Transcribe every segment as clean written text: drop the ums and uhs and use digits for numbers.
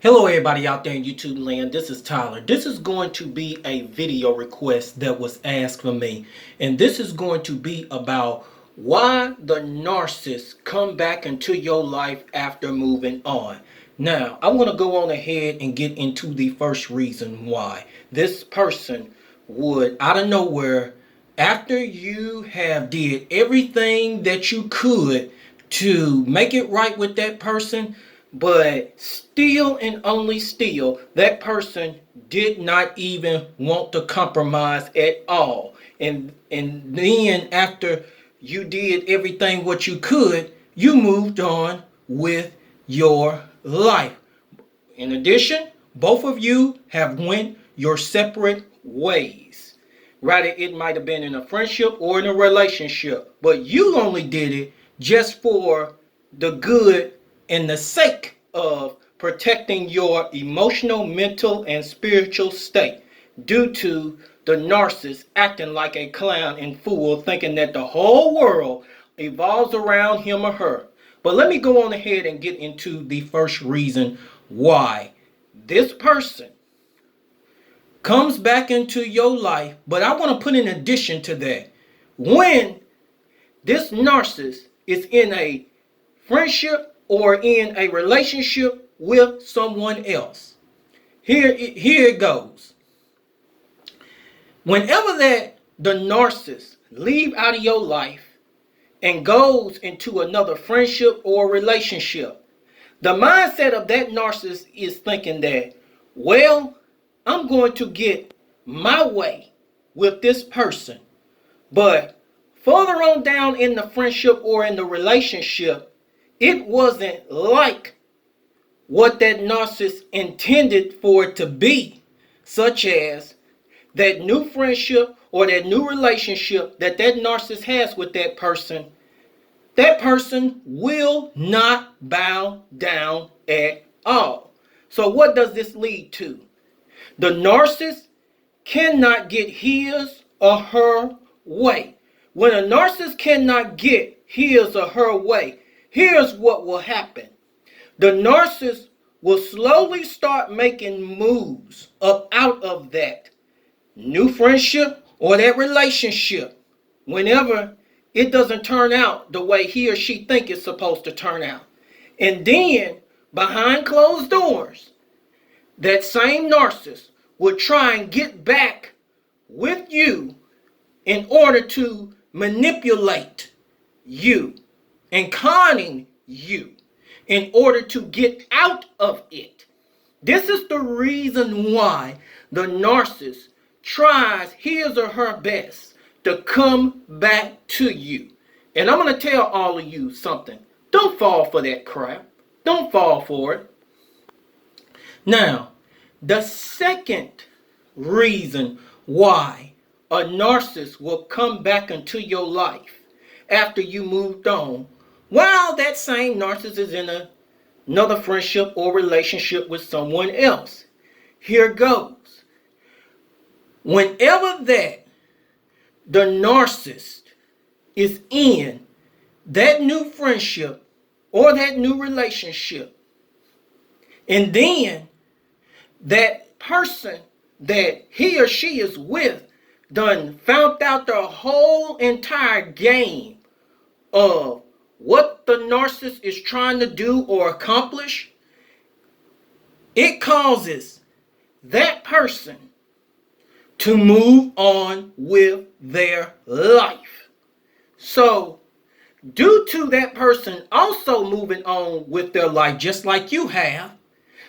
Hello everybody out there in YouTube land, this is Tyler. This is going to be a video request that was asked for me. And this is going to be about why the narcissists come back into your life after moving on. Now, I'm going to go on ahead and get into the first reason why. This person would, out of nowhere, after you have did everything that you could to make it right with that person, but still and only still, that person did not even want to compromise at all. And then after you did everything what you could, you moved on with your life. In addition, both of you have went your separate ways. Rather, it might have been in a friendship or in a relationship, but you only did it just for the good and the sake of protecting your emotional, mental, and spiritual state due to the narcissist acting like a clown and fool, thinking that the whole world evolves around him or her. But let me go on ahead and get into the first reason why this person comes back into your life. But I want to put in addition to that, when this narcissist is in a friendship or in a relationship with someone else. Here it goes. Whenever that the narcissist leave out of your life and goes into another friendship or relationship, the mindset of that narcissist is thinking that, well, I'm going to get my way with this person. But further on down in the friendship or in the relationship, it wasn't like what that narcissist intended for it to be, such as that new friendship or that new relationship that narcissist has with that person will not bow down at all. So what does this lead to? The narcissist cannot get his or her way. When a narcissist cannot get his or her way, here's what will happen. The narcissist will slowly start making moves up out of that new friendship or that relationship whenever it doesn't turn out the way he or she think it's supposed to turn out. And then behind closed doors, that same narcissist will try and get back with you in order to manipulate you and conning you in order to get out of it. This is the reason why the narcissist tries his or her best to come back to you. And I'm going to tell all of you something. Don't fall for that crap. Don't fall for it. Now, the second reason why a narcissist will come back into your life after you moved on, while that same narcissist is in another friendship or relationship with someone else. Here goes. Whenever that the narcissist is in that new friendship or that new relationship, and then that person that he or she is with done found out the whole entire game of what the narcissist is trying to do or accomplish, it causes that person to move on with their life. So, due to that person also moving on with their life just like you have,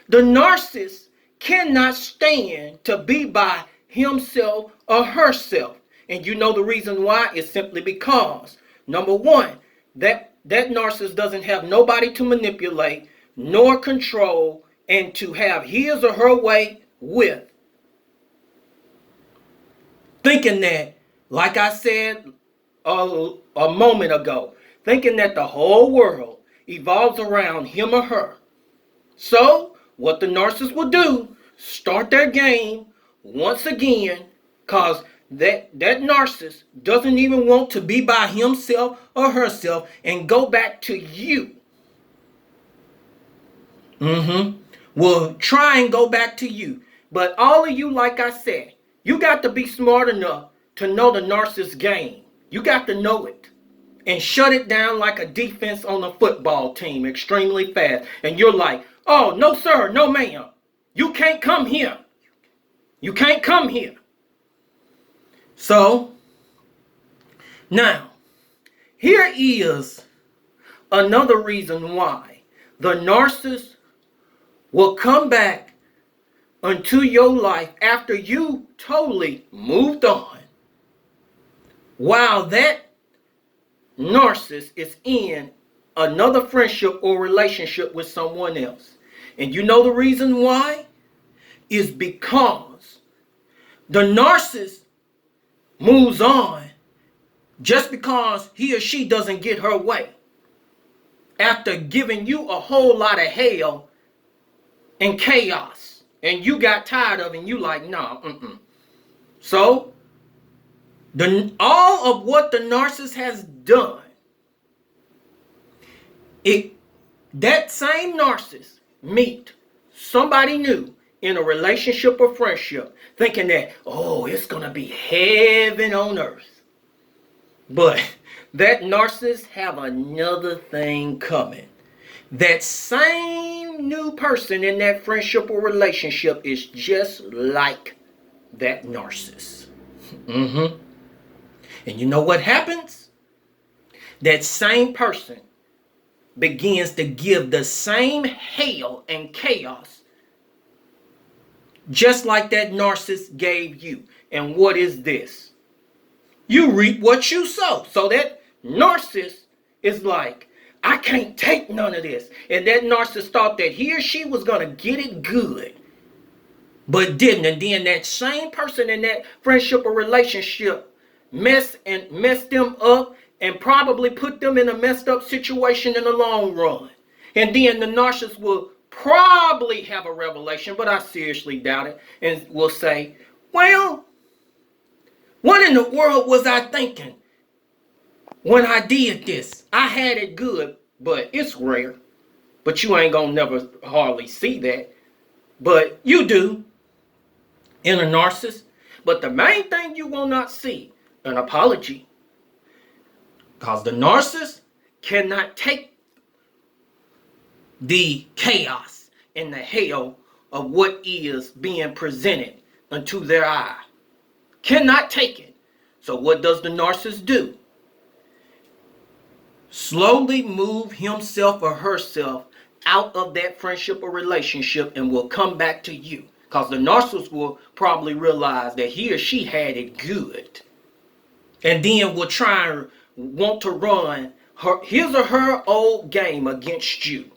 the narcissist cannot stand to be by himself or herself. And you know the reason why is simply because, number one, that narcissist doesn't have nobody to manipulate nor control and to have his or her way with. Thinking that, like I said a moment ago, thinking that the whole world evolves around him or her. So, what the narcissist will do, start their game once again, because that narcissist doesn't even want to be by himself or herself and go back to you. will try and go back to you. But all of you, like I said, you got to be smart enough to know the narcissist game. You got to know it and shut it down like a defense on a football team extremely fast. And you're like, oh, no, sir, no, ma'am. You can't come here. You can't come here. So, now, here is another reason why the narcissist will come back into your life after you totally moved on, while that narcissist is in another friendship or relationship with someone else. And you know the reason why? Is because the narcissist moves on just because he or she doesn't get her way after giving you a whole lot of hell and chaos, and you got tired of it and you like, nah, So all of what the narcissist has done, that same narcissist meet somebody new in a relationship or friendship, thinking that, oh, it's gonna be heaven on earth. But that narcissist have another thing coming. That same new person in that friendship or relationship is just like that narcissist. And you know what happens? That same person begins to give the same hell and chaos just like that narcissist gave you. And what is this? You reap what you sow. So that narcissist is like, I can't take none of this. And that narcissist thought that he or she was going to get it good, but didn't. And then that same person in that friendship or relationship messed them up and probably put them in a messed up situation in the long run. And then the narcissist will probably have a revelation, but I seriously doubt it, and will say, well, what in the world was I thinking when I did this? I had it good, but it's rare. But you ain't gonna never hardly see that. But you do in a narcissist. But the main thing you will not see, an apology. Because the narcissist cannot take the chaos and the hell of what is being presented unto their eye. Cannot take it. So what does the narcissist do? Slowly move himself or herself out of that friendship or relationship and will come back to you. Because the narcissist will probably realize that he or she had it good. And then will try and want to run his or her old game against you.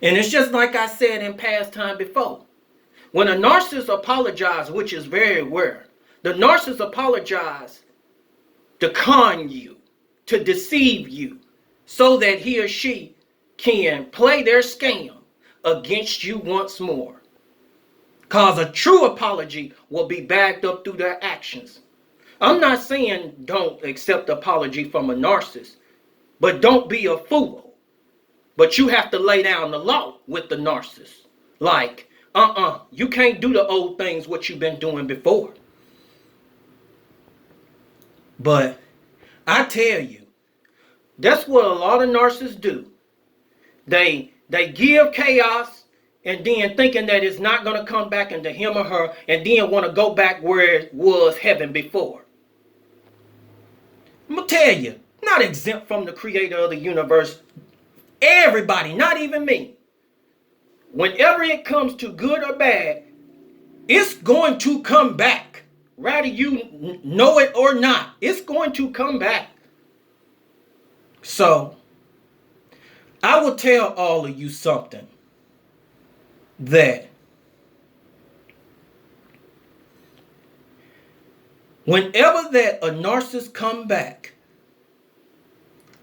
And it's just like I said in past time before. When a narcissist apologizes, which is very rare, the narcissist apologizes to con you, to deceive you, so that he or she can play their scam against you once more. Because a true apology will be backed up through their actions. I'm not saying don't accept apology from a narcissist, but don't be a fool. But you have to lay down the law with the narcissist. Like, you can't do the old things what you've been doing before. But I tell you, that's what a lot of narcissists do. They give chaos and then thinking that it's not going to come back into him or her, and then want to go back where it was heaven before. I'm going to tell you, not exempt from the creator of the universe. Everybody, not even me. Whenever it comes to good or bad, it's going to come back. Whether you know it or not, it's going to come back. So, I will tell all of you something. That whenever that a narcissist come back,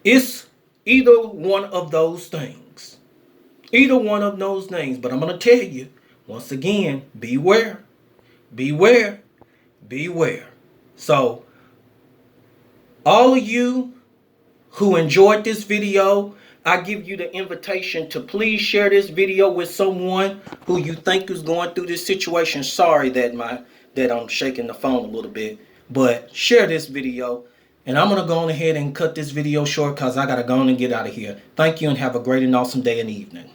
it's either one of those things. Either one of those things. But I'm going to tell you, once again, beware. Beware. Beware. So, all of you who enjoyed this video, I give you the invitation to please share this video with someone who you think is going through this situation. Sorry that I'm shaking the phone a little bit, but share this video. And I'm going to go on ahead and cut this video short because I got to go on and get out of here. Thank you and have a great and awesome day and evening.